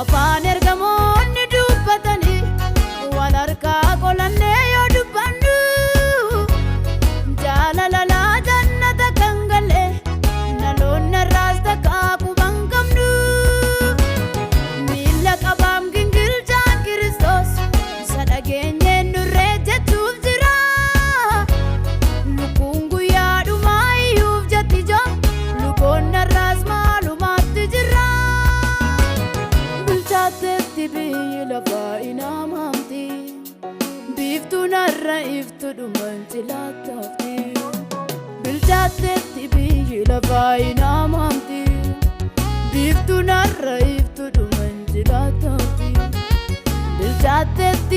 afaan ergamoonni dubbatanii wal harkaa qolannee yoo dubbannu jaalala laa jannata kan galle naloonni irraas takka quban qabnu miila qabaam gingilchaan Kiristoos isa dhageenyeen nurree jechuuf jira lukkuun guyyaadhumaa iyyuuf jetti joo lukoonni irraas maalumaatti jira bilchaateetti biyyi lafaa inaamamti biiftuun har'a iftuudhumaan cilaataafti bilchaateetti biyyi lafaa inaamamti biiftuun har'a iftuudhumaan cilaataafti bilchaateetti